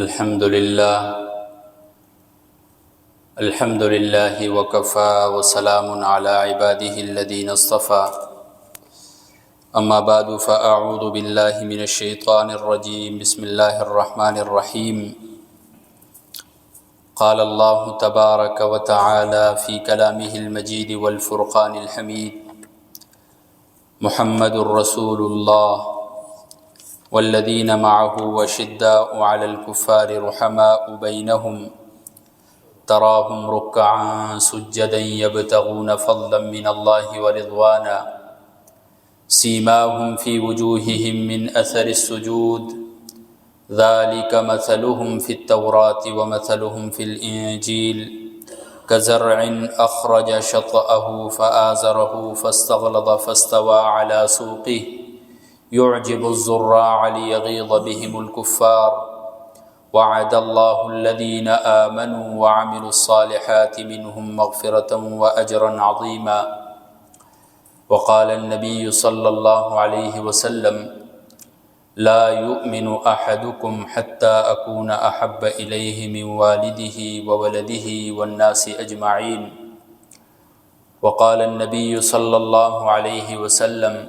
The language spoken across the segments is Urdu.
الحمد لله وكفى وسلام على عباده الذين اصطفى أما بعد فأعوذ بالله من الشيطان الرجيم بسم الله الرحمن الرحيم قال الله تبارك وتعالى في كلامه المجيد والفرقان الحميد محمد رسول الله والذين معه وشداء على الكفار رحماء بينهم تراهم ركعا سجدا يبتغون فضلا من الله ورضوانا سيماهم في وجوههم من أثر السجود ذلك مثلهم في التوراة ومثلهم في الإنجيل كزرع أخرج شطأه فآزره فاستغلظ فاستوى على سوقه يعجب الزراع ليغيظ بهم الكفار وعد الله الذين آمنوا وعملوا الصالحات منهم مغفرة وأجرا عظيما وقال النبي صلى الله عليه وسلم لا يؤمن أحدكم حتى أكون أحب إليه من والده وولده والناس أجمعين وقال النبي صلى الله عليه وسلم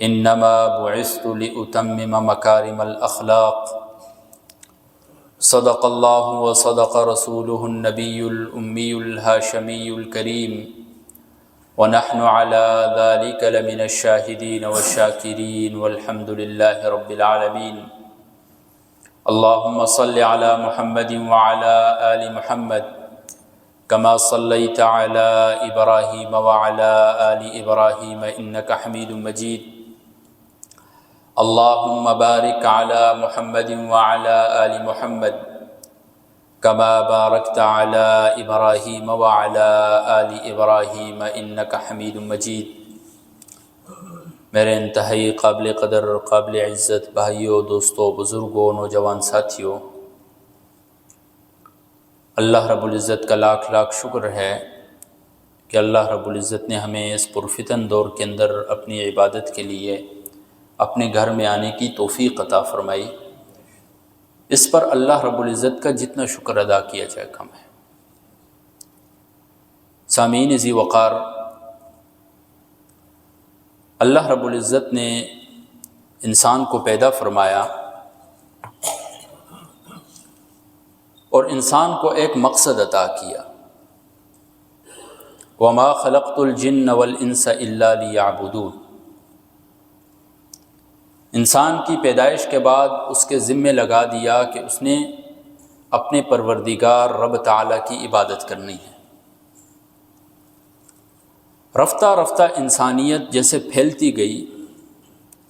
إنما بعثت لأتمم مكارم الأخلاق صدق الله وصدق رسوله النبي الأمي الهاشمي الكريم ونحن على ذلك لمن الشاهدين والشاكرين والحمد لله رب العالمين اللهم صل على محمد وعلى آل محمد كما صليت على إبراهيم وعلى آل إبراهيم إنك حميد مجيد اللهم بارك على محمد وعلى آل محمد كما باركت على إبراهيم وعلى آل إبراهيم إنك حميد مجيد میرے انتہائی قابل قدر قابل عزت بھائیوں، دوستوں، بزرگوں، نوجوان ساتھیوں، اللہ رب العزت کا لاکھ لاکھ شکر ہے کہ اللہ رب العزت نے ہمیں اس پرفتن دور کے اندر اپنی عبادت کے لیے اپنے گھر میں آنے کی توفیق عطا فرمائی۔ اس پر اللہ رب العزت کا جتنا شکر ادا کیا جائے کم ہے۔ سامعین ذی وقار، اللہ رب العزت نے انسان کو پیدا فرمایا اور انسان کو ایک مقصد عطا کیا، وَمَا خَلَقْتُ الْجِنَّ وَالْإِنسَ إِلَّا لِيَعْبُدُونَ۔ انسان کی پیدائش کے بعد اس کے ذمے لگا دیا کہ اس نے اپنے پروردگار رب تعالیٰ کی عبادت کرنی ہے۔ رفتہ رفتہ انسانیت جیسے پھیلتی گئی،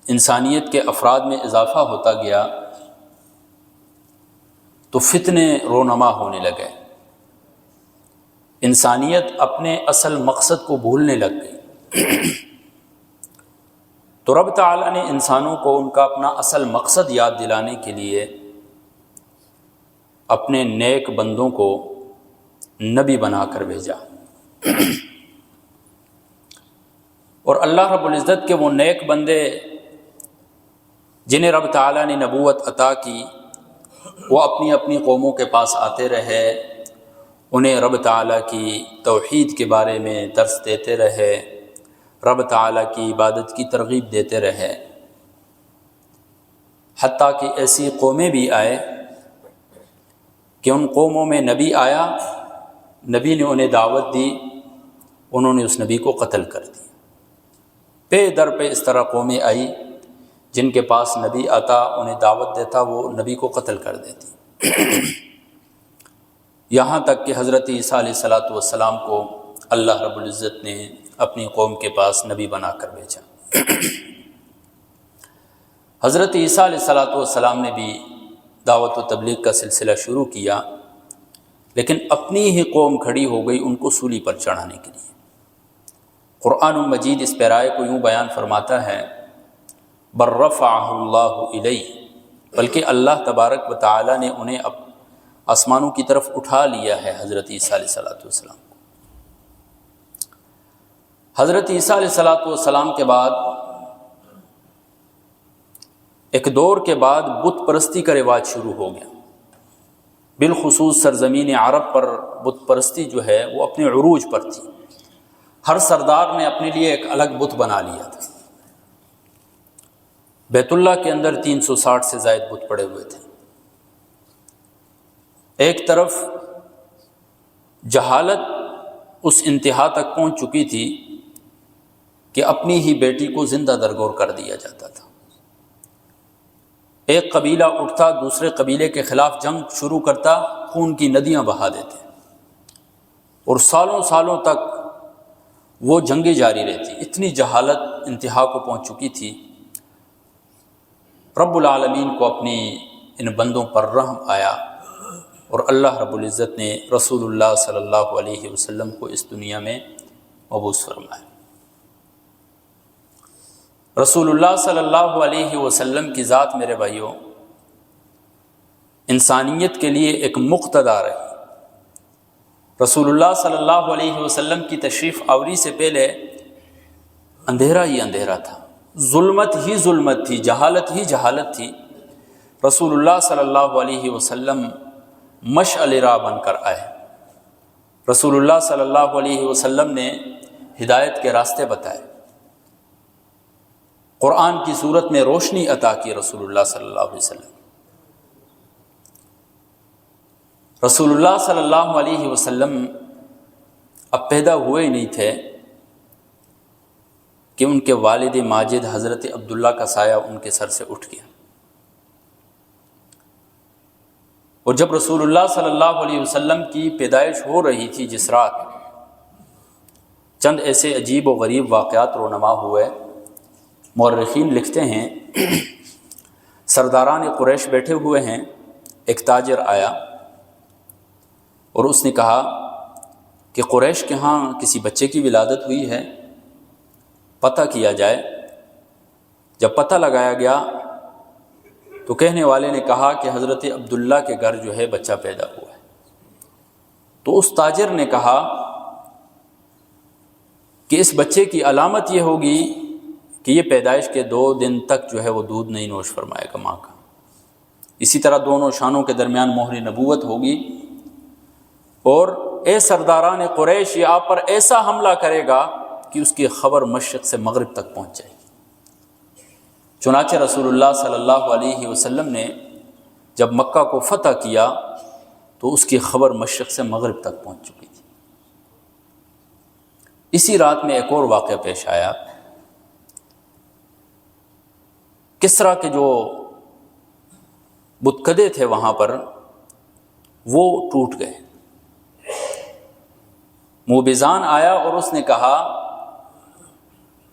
انسانیت کے افراد میں اضافہ ہوتا گیا تو فتنے رونما ہونے لگے، انسانیت اپنے اصل مقصد کو بھولنے لگ گئی۔ تو رب تعالیٰ نے انسانوں کو ان کا اپنا اصل مقصد یاد دلانے کے لیے اپنے نیک بندوں کو نبی بنا کر بھیجا، اور اللہ رب العزت کے وہ نیک بندے جنہیں رب تعالیٰ نے نبوت عطا کی، وہ اپنی اپنی قوموں کے پاس آتے رہے، انہیں رب تعالیٰ کی توحید کے بارے میں درس دیتے رہے، رب تعالیٰ کی عبادت کی ترغیب دیتے رہے، حتیٰ کہ ایسی قومیں بھی آئے کہ ان قوموں میں نبی آیا، نبی نے انہیں دعوت دی، انہوں نے اس نبی کو قتل کر دیا۔ پے در پہ اس طرح قومیں آئی جن کے پاس نبی آتا، انہیں دعوت دیتا، وہ نبی کو قتل کر دیتی، یہاں تک کہ حضرت عیسیٰ علیہ السلام کو اللہ رب العزت نے اپنی قوم کے پاس نبی بنا کر بھیجا۔ حضرت عیسیٰ علیہ السلام نے بھی دعوت و تبلیغ کا سلسلہ شروع کیا، لیکن اپنی ہی قوم کھڑی ہو گئی ان کو سولی پر چڑھانے کے لیے۔ قرآن مجید اس پیرائے کو یوں بیان فرماتا ہے، بل رفعہ اللہ الیہ، بلکہ اللہ تبارک و تعالی نے انہیں آسمانوں کی طرف اٹھا لیا ہے، حضرت عیسیٰ علیہ السلام کو۔ حضرت عیسیٰ علیہ السلام کے بعد ایک دور کے بعد بت پرستی کا رواج شروع ہو گیا، بالخصوص سرزمین عرب پر بت پرستی جو ہے وہ اپنے عروج پر تھی۔ ہر سردار نے اپنے لیے ایک الگ بت بنا لیا تھا۔ بیت اللہ کے اندر 360 سے زائد بت پڑے ہوئے تھے۔ ایک طرف جہالت اس انتہا تک پہنچ چکی تھی کہ اپنی ہی بیٹی کو زندہ درگور کر دیا جاتا تھا۔ ایک قبیلہ اٹھتا، دوسرے قبیلے کے خلاف جنگ شروع کرتا، خون کی ندیاں بہا دیتے، اور سالوں سالوں تک وہ جنگیں جاری رہتی۔ اتنی جہالت انتہا کو پہنچ چکی تھی۔ رب العالمین کو اپنی ان بندوں پر رحم آیا، اور اللہ رب العزت نے رسول اللہ صلی اللہ علیہ وسلم کو اس دنیا میں مبعوث فرمایا۔ رسول اللہ صلی اللہ علیہ وسلم کی ذات میرے بھائیوں انسانیت کے لیے ایک مقتدا رہی۔ رسول اللہ صلی اللہ علیہ وسلم کی تشریف آوری سے پہلے اندھیرا ہی اندھیرا تھا، ظلمت ہی ظلمت تھی، جہالت ہی جہالت تھی۔ رسول اللہ صلی اللہ علیہ وسلم مشعل راہ بن کر آئے۔ رسول اللہ صلی اللہ علیہ وسلم نے ہدایت کے راستے بتائے، قرآن کی صورت میں روشنی عطا کی رسول اللہ صلی اللہ علیہ وسلم۔ رسول اللہ صلی اللہ علیہ وسلم اب پیدا ہوئے ہی نہیں تھے کہ ان کے والد ماجد حضرت عبداللہ کا سایہ ان کے سر سے اٹھ گیا۔ اور جب رسول اللہ صلی اللہ علیہ وسلم کی پیدائش ہو رہی تھی جس رات، چند ایسے عجیب و غریب واقعات رونما ہوئے۔ مورخین لکھتے ہیں سرداران قریش بیٹھے ہوئے ہیں، ایک تاجر آیا اور اس نے کہا کہ قریش کے ہاں کسی بچے کی ولادت ہوئی ہے، پتہ کیا جائے۔ جب پتہ لگایا گیا تو کہنے والے نے کہا کہ حضرت عبداللہ کے گھر جو ہے بچہ پیدا ہوا ہے۔ تو اس تاجر نے کہا کہ اس بچے کی علامت یہ ہوگی کہ یہ پیدائش کے 2 دن تک جو ہے وہ دودھ نہیں نوش فرمائے گا ماں کا۔ اسی طرح دونوں شانوں کے درمیان مہر نبوت ہوگی، اور اے سرداران قریش، یہ آپ پر ایسا حملہ کرے گا کہ اس کی خبر مشرق سے مغرب تک پہنچ جائے گی۔ چنانچہ رسول اللہ صلی اللہ علیہ وسلم نے جب مکہ کو فتح کیا تو اس کی خبر مشرق سے مغرب تک پہنچ چکی تھی۔ اسی رات میں ایک اور واقعہ پیش آیا۔ کسریٰ کے جو بتکدے تھے وہاں پر وہ ٹوٹ گئے۔ موبزان آیا اور اس نے کہا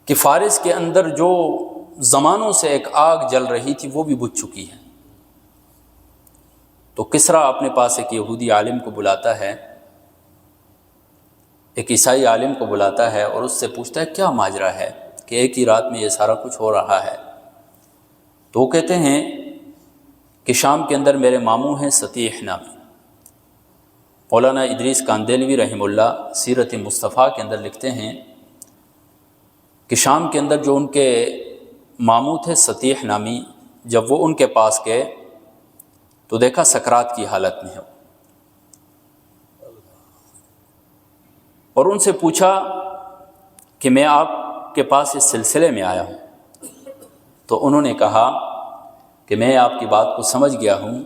کہ فارس کے اندر جو زمانوں سے ایک آگ جل رہی تھی وہ بھی بجھ چکی ہے۔ تو کسریٰ اپنے پاس ایک یہودی عالم کو بلاتا ہے، ایک عیسائی عالم کو بلاتا ہے اور اس سے پوچھتا ہے کیا ماجرا ہے کہ ایک ہی رات میں یہ سارا کچھ ہو رہا ہے۔ تو وہ کہتے ہیں کہ شام کے اندر میرے ماموں ہیں سطیح نامی۔ مولانا ادریس کاندیلوی رحمہ اللہ سیرت مصطفیٰ کے اندر لکھتے ہیں کہ شام کے اندر جو ان کے ماموں تھے سطیح نامی، جب وہ ان کے پاس گئے تو دیکھا سکرات کی حالت میں ہے، اور ان سے پوچھا کہ میں آپ کے پاس اس سلسلے میں آیا ہوں۔ تو انہوں نے کہا کہ میں آپ کی بات کو سمجھ گیا ہوں،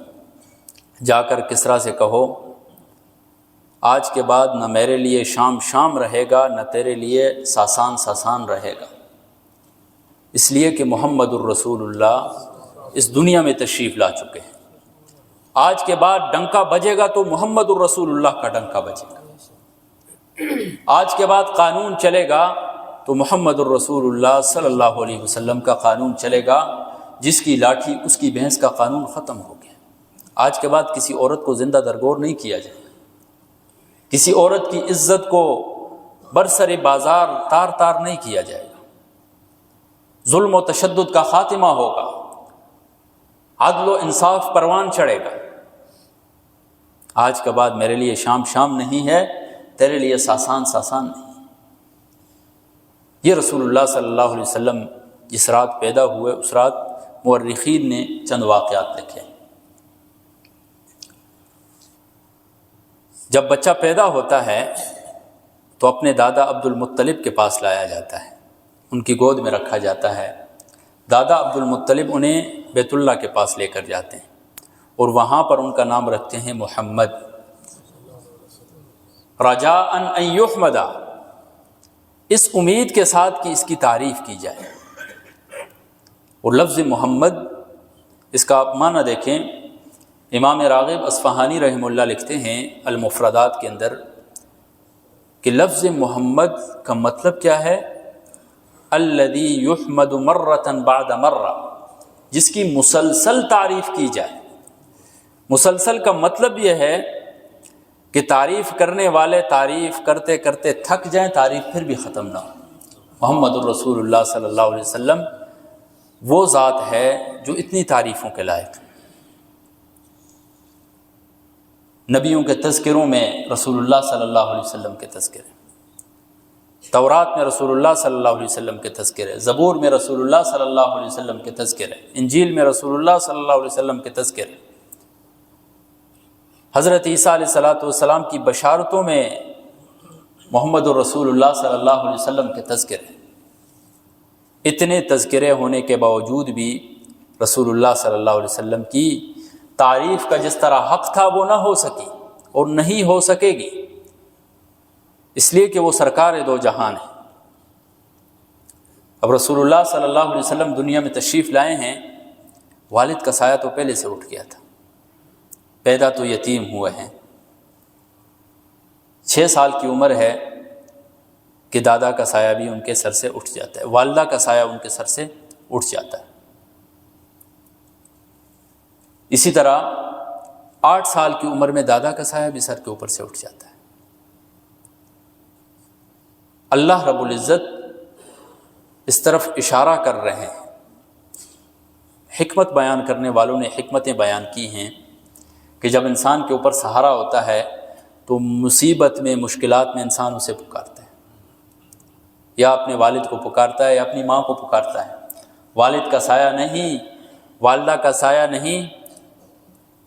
جا کر کسریٰ سے کہو آج کے بعد نہ میرے لیے شام شام رہے گا، نہ تیرے لیے ساسان ساسان رہے گا، اس لیے کہ محمد الرسول اللہ اس دنیا میں تشریف لا چکے ہیں۔ آج کے بعد ڈنکا بجے گا تو محمد الرسول اللہ کا ڈنکا بجے گا۔ آج کے بعد قانون چلے گا تو محمد الرسول اللہ صلی اللہ علیہ وسلم کا قانون چلے گا۔ جس کی لاٹھی اس کی بھینس کا قانون ختم ہو گیا۔ آج کے بعد کسی عورت کو زندہ درگور نہیں کیا جائے گا، کسی عورت کی عزت کو برسر بازار تار تار نہیں کیا جائے گا، ظلم و تشدد کا خاتمہ ہوگا، عدل و انصاف پروان چڑھے گا۔ آج کے بعد میرے لیے شام شام نہیں ہے، تیرے لیے ساسان ساسان نہیں۔ یہ رسول اللہ صلی اللہ علیہ وسلم جس رات پیدا ہوئے اس رات مورخین نے چند واقعات لکھے۔ جب بچہ پیدا ہوتا ہے تو اپنے دادا عبد المطلب کے پاس لایا جاتا ہے، ان کی گود میں رکھا جاتا ہے۔ دادا عبد المطلب انہیں بیت اللہ کے پاس لے کر جاتے ہیں اور وہاں پر ان کا نام رکھتے ہیں محمد، رجاء ان یحمد، اس امید کے ساتھ کہ اس کی تعریف کی جائے۔ اور لفظ محمد، اس کا آپ معنی دیکھیں، امام راغب اصفہانی رحمہ اللہ لکھتے ہیں المفردات کے اندر کہ لفظ محمد کا مطلب کیا ہے؟ الذی یحمد مرۃ بعد مرہ، جس کی مسلسل تعریف کی جائے۔ مسلسل کا مطلب یہ ہے کہ تعریف کرنے والے تعریف کرتے کرتے تھک جائیں، تعریف پھر بھی ختم نہ ہو۔ محمد الرسول اللہ صلی اللہ علیہ وسلم وہ ذات ہے جو اتنی تعریفوں کے لائق ہے۔ نبیوں کے تذکروں میں رسول اللہ صلی اللہ علیہ وسلم کے تذکرے، تورات میں رسول اللہ صلی اللہ علیہ وسلم کے تذکرے، زبور میں رسول اللہ صلی اللہ علیہ وسلم کے تذکرے، انجیل میں رسول اللہ صلی اللہ علیہ وسلم کے تذکرے، حضرت عیسیٰ علیہ السلام کی بشارتوں میں محمد الرسول اللہ صلی اللہ علیہ وسلم کے تذکرے۔ اتنے تذکرے ہونے کے باوجود بھی رسول اللہ صلی اللہ علیہ وسلم کی تعریف کا جس طرح حق تھا وہ نہ ہو سکی اور نہیں ہو سکے گی، اس لیے کہ وہ سرکار دو جہان ہے۔ اب رسول اللہ صلی اللہ علیہ وسلم دنیا میں تشریف لائے ہیں، والد کا سایہ تو پہلے سے اٹھ گیا تھا، پیدا تو یتیم ہوئے ہیں، 6 سال کی عمر ہے کہ دادا کا سایہ بھی ان کے سر سے اٹھ جاتا ہے، والدہ کا سایہ ان کے سر سے اٹھ جاتا ہے۔ اسی طرح 8 سال کی عمر میں دادا کا سایہ بھی سر کے اوپر سے اٹھ جاتا ہے۔ اللہ رب العزت اس طرف اشارہ کر رہے ہیں، حکمت بیان کرنے والوں نے حکمتیں بیان کی ہیں کہ جب انسان کے اوپر سہارا ہوتا ہے تو مصیبت میں، مشکلات میں انسان اسے پکارتا ہے، یا اپنے والد کو پکارتا ہے یا اپنی ماں کو پکارتا ہے۔ والد کا سایہ نہیں، والدہ کا سایہ نہیں،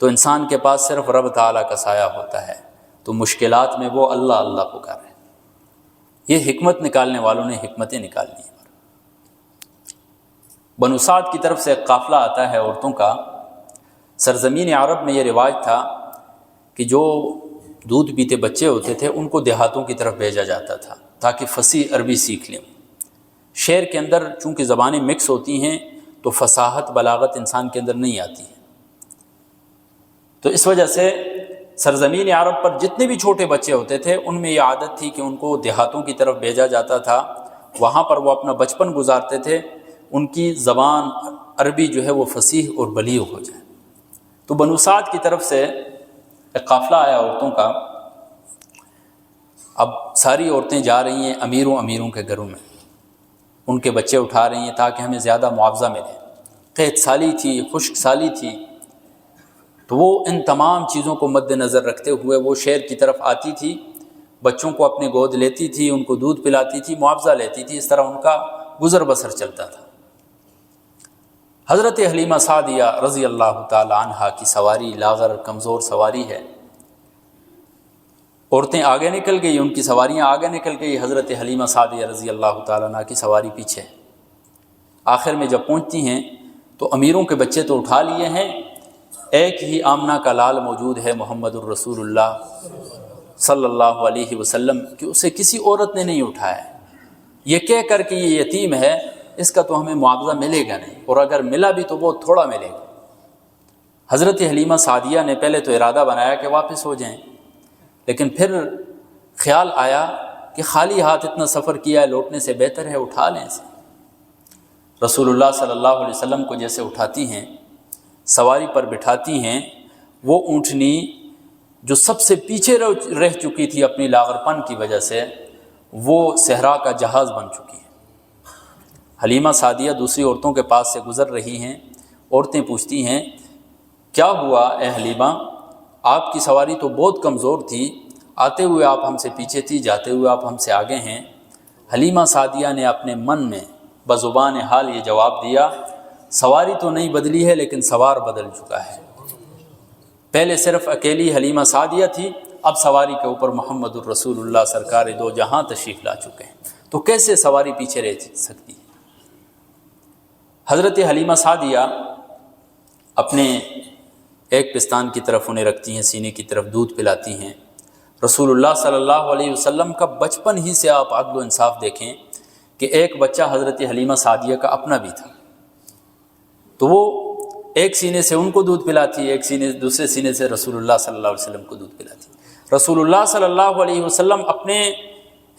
تو انسان کے پاس صرف رب تعالیٰ کا سایہ ہوتا ہے، تو مشکلات میں وہ اللہ اللہ پکارے۔ یہ حکمت نکالنے والوں نے حکمتیں نکالنی ہیں۔ بنو سعد کی طرف سے ایک قافلہ آتا ہے عورتوں کا۔ سرزمین عرب میں یہ رواج تھا کہ جو دودھ پیتے بچے ہوتے تھے ان کو دیہاتوں کی طرف بھیجا جاتا تھا تاکہ فصیح عربی سیکھ لیں۔ شعر کے اندر چونکہ زبانیں مکس ہوتی ہیں تو فصاحت، بلاغت انسان کے اندر نہیں آتی ہے، تو اس وجہ سے سرزمین عرب پر جتنے بھی چھوٹے بچے ہوتے تھے ان میں یہ عادت تھی کہ ان کو دیہاتوں کی طرف بھیجا جاتا تھا، وہاں پر وہ اپنا بچپن گزارتے تھے، ان کی زبان عربی جو ہے وہ فصیح اور بلیغ ہو جائے۔ تو بنو سعد کی طرف سے ایک قافلہ آیا عورتوں کا۔ اب ساری عورتیں جا رہی ہیں امیروں کے گھروں میں، ان کے بچے اٹھا رہی ہیں تاکہ ہمیں زیادہ معاوضہ ملے۔ قحط سالی تھی، خشک سالی تھی، تو وہ ان تمام چیزوں کو مد نظر رکھتے ہوئے وہ شہر کی طرف آتی تھی، بچوں کو اپنے گود لیتی تھی، ان کو دودھ پلاتی تھی، معاوضہ لیتی تھی، اس طرح ان کا گزر بسر چلتا تھا۔ حضرت حلیمہ سعدیہ رضی اللہ تعالی عنہا کی سواری لاغر کمزور سواری ہے، عورتیں آگے نکل گئی، ان کی سواریاں آگے نکل گئی، حضرت حلیمہ سعدیہ رضی اللہ تعالی عنہا کی سواری پیچھے۔ آخر میں جب پہنچتی ہیں تو امیروں کے بچے تو اٹھا لیے ہیں، ایک ہی آمنہ کا لال موجود ہے محمد الرسول اللہ صلی اللہ علیہ وسلم، کہ اسے کسی عورت نے نہیں اٹھایا، یہ کہہ کر کہ یہ یتیم ہے، اس کا تو ہمیں معاوضہ ملے گا نہیں، اور اگر ملا بھی تو بہت تھوڑا ملے گا۔ حضرت حلیمہ سعدیہ نے پہلے تو ارادہ بنایا کہ واپس ہو جائیں، لیکن پھر خیال آیا کہ خالی ہاتھ اتنا سفر کیا ہے، لوٹنے سے بہتر ہے اٹھا لیں اسے۔ رسول اللہ صلی اللہ علیہ وسلم کو جیسے اٹھاتی ہیں، سواری پر بٹھاتی ہیں، وہ اونٹنی جو سب سے پیچھے رہ چکی تھی اپنی لاغر پن کی وجہ سے، وہ صحرا کا جہاز بن چکی ہے۔ حلیمہ سعدیہ دوسری عورتوں کے پاس سے گزر رہی ہیں، عورتیں پوچھتی ہیں کیا ہوا اے حلیمہ، آپ کی سواری تو بہت کمزور تھی، آتے ہوئے آپ ہم سے پیچھے تھی، جاتے ہوئے آپ ہم سے آگے ہیں۔ حلیمہ سعدیہ نے اپنے من میں بزبان حال یہ جواب دیا، سواری تو نہیں بدلی ہے لیکن سوار بدل چکا ہے۔ پہلے صرف اکیلی حلیمہ سعدیہ تھی، اب سواری کے اوپر محمد الرسول اللہ سرکار دو جہاں تشریف لا چکے ہیں، تو کیسے سواری پیچھے رہ سکتی ہے؟ حضرت حلیمہ سعدیہ اپنے ایک پستان کی طرف انہیں رکھتی ہیں، سینے کی طرف دودھ پلاتی ہیں۔ رسول اللہ صلی اللہ علیہ وسلم کا بچپن ہی سے آپ عدل و انصاف دیکھیں کہ ایک بچہ حضرت حلیمہ سعدیہ کا اپنا بھی تھا، تو وہ ایک سینے سے ان کو دودھ پلاتی، ایک سینے دوسرے سینے سے رسول اللہ صلی اللہ علیہ وسلم کو دودھ پلاتی۔ رسول اللہ صلی اللہ علیہ وسلم اپنے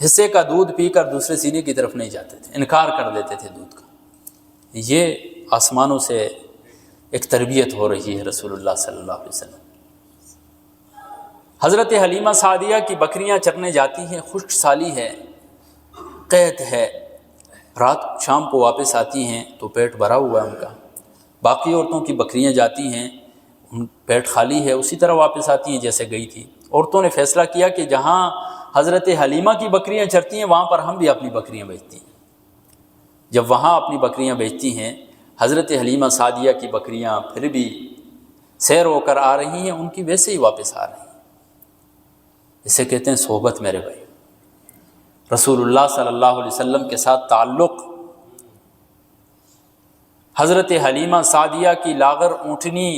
حصے کا دودھ پی کر دوسرے سینے کی طرف نہیں جاتے تھے، انکار کر دیتے تھے دودھ کا۔ یہ آسمانوں سے ایک تربیت ہو رہی ہے رسول اللہ صلی اللہ علیہ وسلم۔ حضرت حلیمہ سعدیہ کی بکریاں چرنے جاتی ہیں، خشک سالی ہے، قحط ہے، رات شام کو واپس آتی ہیں تو پیٹ بھرا ہوا ہے ان کا۔ باقی عورتوں کی بکریاں جاتی ہیں، ان پیٹ خالی ہے، اسی طرح واپس آتی ہیں جیسے گئی تھی۔ عورتوں نے فیصلہ کیا کہ جہاں حضرت حلیمہ کی بکریاں چرتی ہیں وہاں پر ہم بھی اپنی بکریاں بیچتی ہیں۔ جب وہاں اپنی بکریاں بیچتی ہیں، حضرت حلیمہ سعدیہ کی بکریاں پھر بھی سیر ہو کر آ رہی ہیں، ان کی ویسے ہی واپس آ رہی ہیں۔ اسے کہتے ہیں صحبت میرے بھائی، رسول اللہ صلی اللہ علیہ وسلم کے ساتھ تعلق۔ حضرت حلیمہ سعدیہ کی لاغر اونٹنی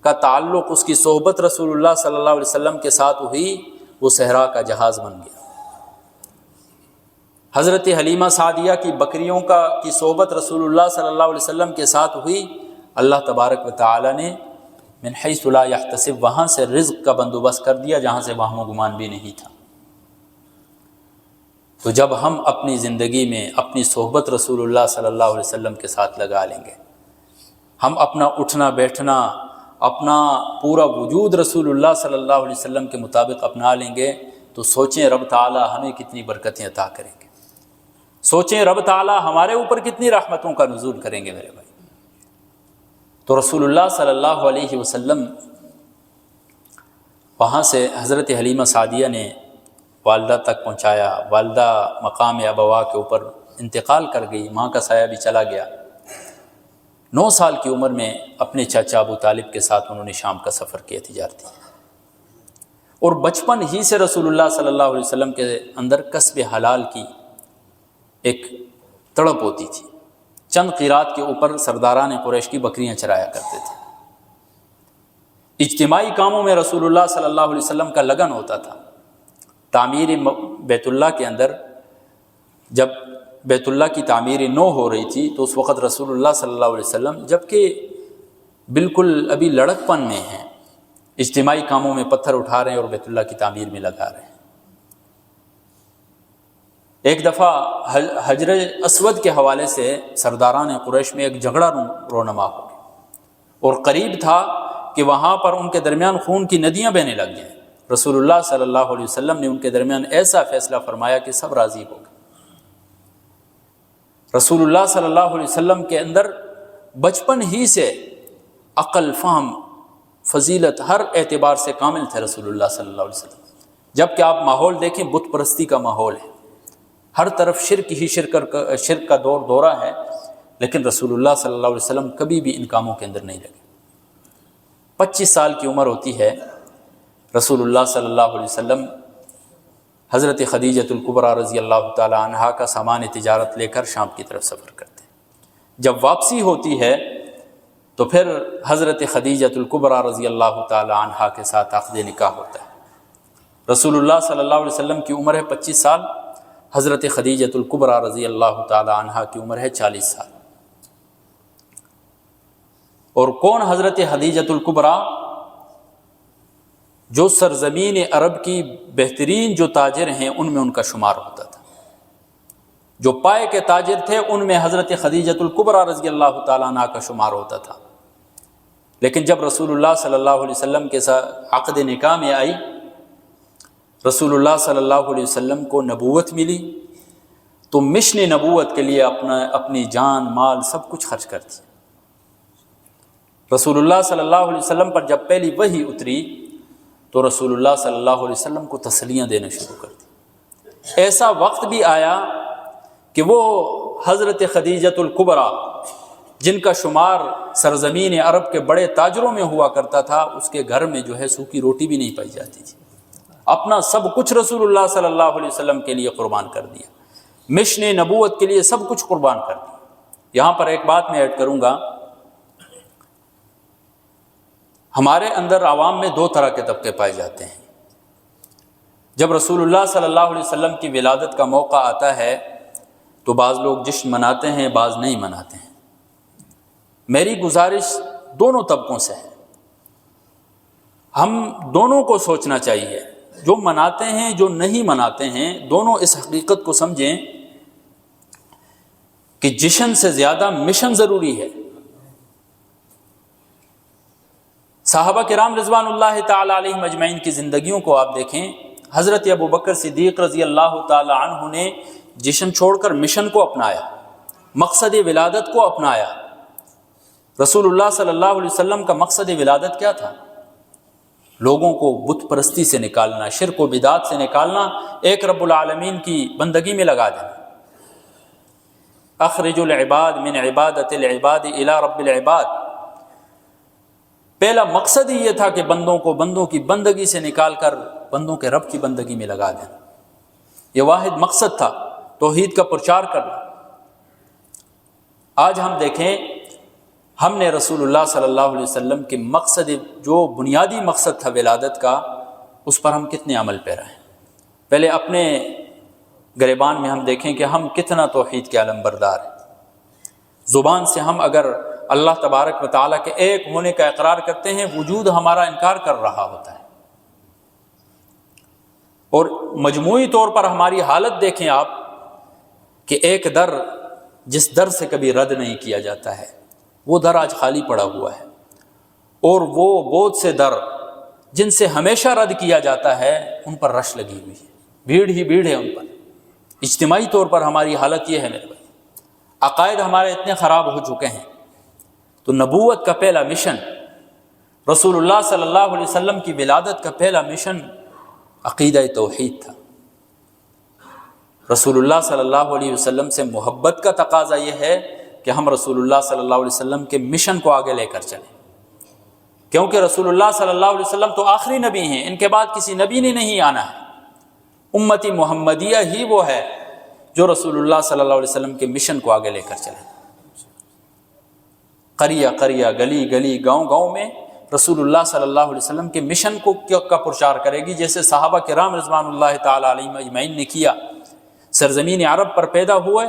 کا تعلق، اس کی صحبت رسول اللہ صلی اللہ علیہ وسلم کے ساتھ ہوئی، وہ صحرا کا جہاز بن گیا۔ حضرت حلیمہ سعدیہ کی بکریوں کی صحبت رسول اللہ صلی اللہ علیہ وسلم کے ساتھ ہوئی، اللہ تبارک و تعالی نے من حیث لا یحتسب وہاں سے رزق کا بندوبست کر دیا جہاں سے وہم و گمان بھی نہیں تھا۔ تو جب ہم اپنی زندگی میں اپنی صحبت رسول اللہ صلی اللہ علیہ وسلم کے ساتھ لگا لیں گے، ہم اپنا اٹھنا بیٹھنا، اپنا پورا وجود رسول اللہ صلی اللہ علیہ وسلم کے مطابق اپنا لیں گے، تو سوچیں رب تعالی ہمیں کتنی برکتیں عطا کریں گے، سوچیں رب تعالی ہمارے اوپر کتنی رحمتوں کا نزول کریں گے میرے بھائی۔ تو رسول اللہ صلی اللہ علیہ وسلم وہاں سے حضرت حلیمہ سعدیہ نے والدہ تک پہنچایا، والدہ مقام ابوا کے اوپر انتقال کر گئی، ماں کا سایہ بھی چلا گیا۔ 9 سال کی عمر میں اپنے چاچا ابو طالب کے ساتھ انہوں نے شام کا سفر کیا تجارتی، اور بچپن ہی سے رسول اللہ صلی اللہ علیہ وسلم کے اندر کسب حلال کی ایک تڑپ ہوتی تھی۔ چند قیرات کے اوپر سرداران قریش کی بکریاں چرایا کرتے تھے۔ اجتماعی کاموں میں رسول اللہ صلی اللہ علیہ وسلم کا لگن ہوتا تھا۔ تعمیر بیت اللہ کے اندر جب بیت اللہ کی تعمیر نو ہو رہی تھی تو اس وقت رسول اللہ صلی اللہ علیہ وسلم جبکہ بالکل ابھی لڑکپن میں ہیں، اجتماعی کاموں میں پتھر اٹھا رہے ہیں اور بیت اللہ کی تعمیر میں لگا رہے ہیں۔ ایک دفعہ حجر اسود کے حوالے سے سرداران قریش میں ایک جھگڑا رونما ہو گیا، اور قریب تھا کہ وہاں پر ان کے درمیان خون کی ندیاں بہنے لگ جائیں۔ رسول اللہ صلی اللہ علیہ وسلم نے ان کے درمیان ایسا فیصلہ فرمایا کہ سب راضی ہو گئے۔ رسول اللہ صلی اللہ علیہ وسلم کے اندر بچپن ہی سے عقل، فہم، فضیلت ہر اعتبار سے کامل تھے رسول اللہ صلی اللہ علیہ وسلم۔ جب کہ آپ ماحول دیکھیں، بت پرستی کا ماحول ہے، ہر طرف شرک ہی شرک کا دورہ ہے، لیکن رسول اللہ صلی اللہ علیہ وسلم کبھی بھی ان کاموں کے اندر نہیں لگے۔ 25 سال کی عمر ہوتی ہے، رسول اللہ صلی اللہ علیہ وسلم حضرت خدیجۃ الکبریٰ رضی اللہ تعالی عنہا کا سامان تجارت لے کر شام کی طرف سفر کرتے ہیں۔ جب واپسی ہوتی ہے تو پھر حضرت خدیجۃ الکبریٰ رضی اللہ تعالی عنہا کے ساتھ عقد نکاح ہوتا ہے۔ رسول اللہ صلی اللہ علیہ وسلم کی عمر ہے 25 سال، حضرت خدیجۃ الکبریٰ رضی اللہ تعالی عنہا کی عمر ہے 40 سال۔ اور کون حضرت خدیجۃ الکبریٰ؟ جو سرزمین عرب کی بہترین جو تاجر ہیں ان میں ان کا شمار ہوتا تھا، جو پائے کے تاجر تھے ان میں حضرت خدیجۃ الکبریٰ رضی اللہ تعالیٰ عنہ کا شمار ہوتا تھا۔ لیکن جب رسول اللہ صلی اللہ علیہ وسلم کے ساتھ عقد نکاح میں آئی، رسول اللہ صلی اللہ علیہ وسلم کو نبوت ملی تو مشن نبوت کے لیے اپنی جان، مال، سب کچھ خرچ کر دی۔ رسول اللہ صلی اللہ علیہ وسلم پر جب پہلی وحی اتری تو رسول اللہ صلی اللہ علیہ وسلم کو تسلیاں دینا شروع کر دی۔ ایسا وقت بھی آیا کہ وہ حضرت خدیجۃ الکبریٰ جن کا شمار سرزمین عرب کے بڑے تاجروں میں ہوا کرتا تھا، اس کے گھر میں جو ہے سوکھی روٹی بھی نہیں پائی جاتی تھی۔ اپنا سب کچھ رسول اللہ صلی اللہ علیہ وسلم کے لیے قربان کر دیا، مشن نبوت کے لیے سب کچھ قربان کر دیا۔ یہاں پر ایک بات میں ایڈ کروں گا، ہمارے اندر عوام میں دو طرح کے طبقے پائے جاتے ہیں۔ جب رسول اللہ صلی اللہ علیہ وسلم کی ولادت کا موقع آتا ہے تو بعض لوگ جشن مناتے ہیں، بعض نہیں مناتے ہیں۔ میری گزارش دونوں طبقوں سے ہے، ہم دونوں کو سوچنا چاہیے، جو مناتے ہیں جو نہیں مناتے ہیں، دونوں اس حقیقت کو سمجھیں کہ جشن سے زیادہ مشن ضروری ہے۔ صحابہ کرام رضوان اللہ تعالی علیہم اجمعین کی زندگیوں کو آپ دیکھیں، حضرت ابو بکر صدیق رضی اللہ تعالی عنہ نے جشن چھوڑ کر مشن کو اپنایا، مقصد ولادت کو اپنایا۔ رسول اللہ صلی اللہ علیہ وسلم کا مقصد ولادت کیا تھا؟ لوگوں کو بت پرستی سے نکالنا، شرک و بدعات سے نکالنا، ایک رب العالمین کی بندگی میں لگا دینا۔ اخرج العباد من عبادت العباد الی رب العباد، پہلا مقصد ہی یہ تھا کہ بندوں کو بندوں کی بندگی سے نکال کر بندوں کے رب کی بندگی میں لگا دینا۔ یہ واحد مقصد تھا، توحید کا پرچار کرنا۔ آج ہم دیکھیں، ہم نے رسول اللہ صلی اللہ علیہ وسلم کے مقصد، جو بنیادی مقصد تھا ولادت کا، اس پر ہم کتنے عمل پیرا ہیں۔ پہلے اپنے گریبان میں ہم دیکھیں کہ ہم کتنا توحید کے علم بردار ہیں۔ زبان سے ہم اگر اللہ تبارک و تعالیٰ کے ایک ہونے کا اقرار کرتے ہیں، وجود ہمارا انکار کر رہا ہوتا ہے۔ اور مجموعی طور پر ہماری حالت دیکھیں آپ کہ ایک در جس در سے کبھی رد نہیں کیا جاتا ہے، وہ در آج خالی پڑا ہوا ہے، اور وہ بہت سے در جن سے ہمیشہ رد کیا جاتا ہے ان پر رش لگی ہوئی ہے، بھیڑ ہی بھیڑ ہے ان پر۔ اجتماعی طور پر ہماری حالت یہ ہے میرے بھائی، عقائد ہمارے اتنے خراب ہو چکے ہیں۔ تو نبوت کا پہلا مشن، رسول اللہ صلی اللہ علیہ وسلم کی ولادت کا پہلا مشن عقیدہ توحید تھا۔ رسول اللہ صلی اللہ علیہ وسلم سے محبت کا تقاضا یہ ہے کہ ہم رسول اللہ صلی اللہ علیہ وسلم کے مشن کو آگے لے کر چلیں، کیونکہ رسول اللہ صلی اللہ علیہ وسلم تو آخری نبی ہیں، ان کے بعد کسی نبی نے نہیں آنا ہے۔ امتی محمدیہ ہی وہ ہے جو رسول اللہ صلی اللہ علیہ وسلم کے مشن کو آگے لے کر چلے۔ قریہ قریہ، گلی گلی، گاؤں گاؤں میں رسول اللہ صلی اللہ علیہ وسلم کے مشن کو کا پرچار کرے گی، جیسے صحابہ کرام رضوان اللہ تعالی علیہم اجمعین نے کیا۔ سرزمین عرب پر پیدا ہوئے،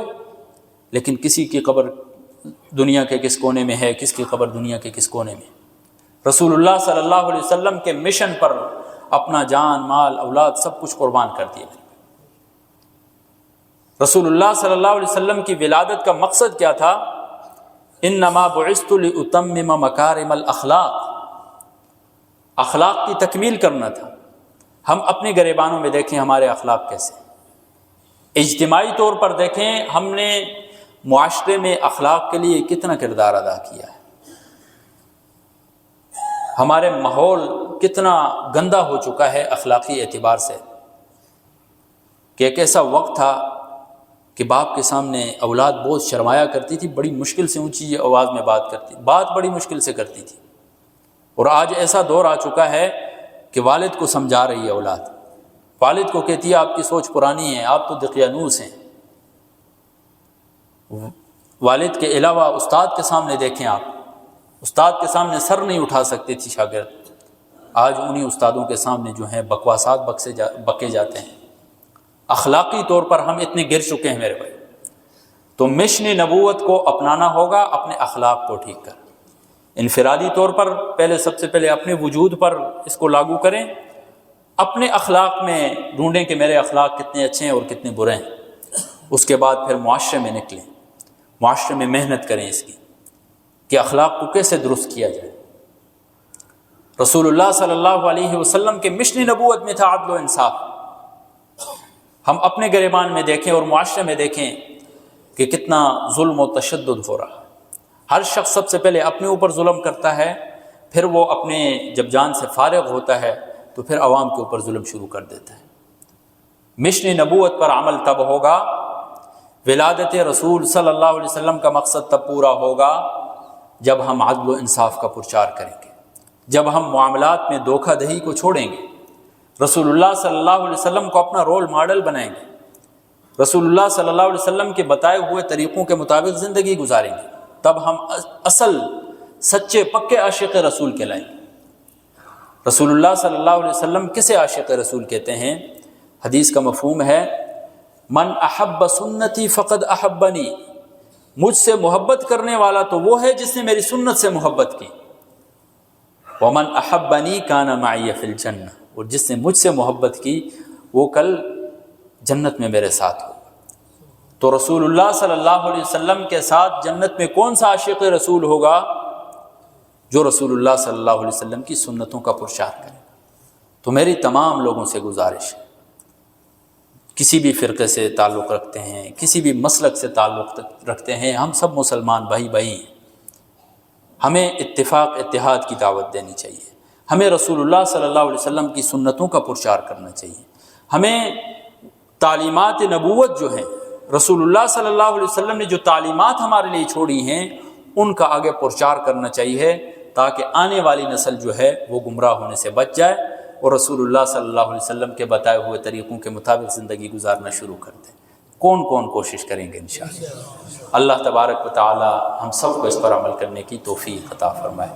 لیکن کسی کی قبر دنیا کے کس کونے میں ہے، کس کی قبر دنیا کے کس کونے میں۔ رسول اللہ صلی اللہ علیہ وسلم کے مشن پر اپنا جان، مال، اولاد سب کچھ قربان کر دیا۔ رسول اللہ صلی اللہ علیہ وسلم کی ولادت کا مقصد کیا تھا؟ انما بعثت لاتمم مکارم الاخلاق، اخلاق کی تکمیل کرنا تھا۔ ہم اپنے گریبانوں میں دیکھیں ہمارے اخلاق کیسے، اجتماعی طور پر دیکھیں ہم نے معاشرے میں اخلاق کے لیے کتنا کردار ادا کیا ہے۔ ہمارے ماحول کتنا گندا ہو چکا ہے اخلاقی اعتبار سے، کہ ایک ایسا وقت تھا کہ باپ کے سامنے اولاد بہت شرمایا کرتی تھی، بڑی مشکل سے اونچی آواز میں بات بڑی مشکل سے کرتی تھی۔ اور آج ایسا دور آ چکا ہے کہ والد کو سمجھا رہی ہے اولاد، والد کو کہتی ہے آپ کی سوچ پرانی ہے، آپ تو دقیانوس ہیں۔ والد کے علاوہ استاد کے سامنے دیکھیں آپ، استاد کے سامنے سر نہیں اٹھا سکتے تھی شاگرد، آج انہی استادوں کے سامنے جو ہیں بکواسات بکے جاتے ہیں۔ اخلاقی طور پر ہم اتنے گر چکے ہیں میرے بھائی۔ تو مشن نبوت کو اپنانا ہوگا، اپنے اخلاق کو ٹھیک کر، انفرادی طور پر سب سے پہلے اپنے وجود پر اس کو لاگو کریں، اپنے اخلاق میں ڈھونڈیں کہ میرے اخلاق کتنے اچھے ہیں اور کتنے برے ہیں۔ اس کے بعد پھر معاشرے میں نکلیں، معاشرے میں محنت کریں اس کی کہ اخلاق کو کیسے درست کیا جائے۔ رسول اللہ صلی اللہ علیہ وسلم کے مشن نبوت میں تھا عدل و انصاف۔ ہم اپنے گریبان میں دیکھیں اور معاشرے میں دیکھیں کہ کتنا ظلم و تشدد ہو رہا ہے۔ ہر شخص سب سے پہلے اپنے اوپر ظلم کرتا ہے، پھر وہ اپنے جب جان سے فارغ ہوتا ہے تو پھر عوام کے اوپر ظلم شروع کر دیتا ہے۔ مشن نبوت پر عمل تب ہوگا ولادت رسول صلی اللہ علیہ وسلم کا مقصد تب پورا ہوگا جب ہم عدل و انصاف کا پرچار کریں گے، جب ہم معاملات میں دھوکہ دہی کو چھوڑیں گے، رسول اللہ صلی اللہ علیہ وسلم کو اپنا رول ماڈل بنائیں گے، رسول اللہ صلی اللہ علیہ وسلم کے بتائے ہوئے طریقوں کے مطابق زندگی گزاریں گے، تب ہم اصل سچے پکے عاشق رسول کہلائیں گے۔ رسول اللہ صلی اللہ علیہ وسلم کسے عاشق رسول کہتے ہیں؟ حدیث کا مفہوم ہے من احب سنتی فقد احبنی، مجھ سے محبت کرنے والا تو وہ ہے جس نے میری سنت سے محبت کی، ومن احبنی کان معی فی الجنہ، اور جس نے مجھ سے محبت کی وہ کل جنت میں میرے ساتھ ہو۔ تو رسول اللہ صلی اللہ علیہ وسلم کے ساتھ جنت میں کون سا عاشق رسول ہوگا؟ جو رسول اللہ صلی اللہ علیہ وسلم کی سنتوں کا پرچار کرے۔ تو میری تمام لوگوں سے گزارش ہے، کسی بھی فرقے سے تعلق رکھتے ہیں، کسی بھی مسلک سے تعلق رکھتے ہیں، ہم سب مسلمان بھائی بھائی ہیں، ہمیں اتفاق اتحاد کی دعوت دینی چاہیے، ہمیں رسول اللہ صلی اللہ علیہ وسلم کی سنتوں کا پرچار کرنا چاہیے، ہمیں تعلیمات نبوت جو ہیں، رسول اللہ صلی اللہ علیہ وسلم نے جو تعلیمات ہمارے لیے چھوڑی ہیں ان کا آگے پرچار کرنا چاہیے، تاکہ آنے والی نسل جو ہے وہ گمراہ ہونے سے بچ جائے اور رسول اللہ صلی اللہ علیہ وسلم کے بتائے ہوئے طریقوں کے مطابق زندگی گزارنا شروع کر دیں۔ کون کون کوشش کریں گے انشاءاللہ؟ اللہ تبارک و تعالی ہم سب کو اس پر عمل کرنے کی توفیق عطا فرمائے۔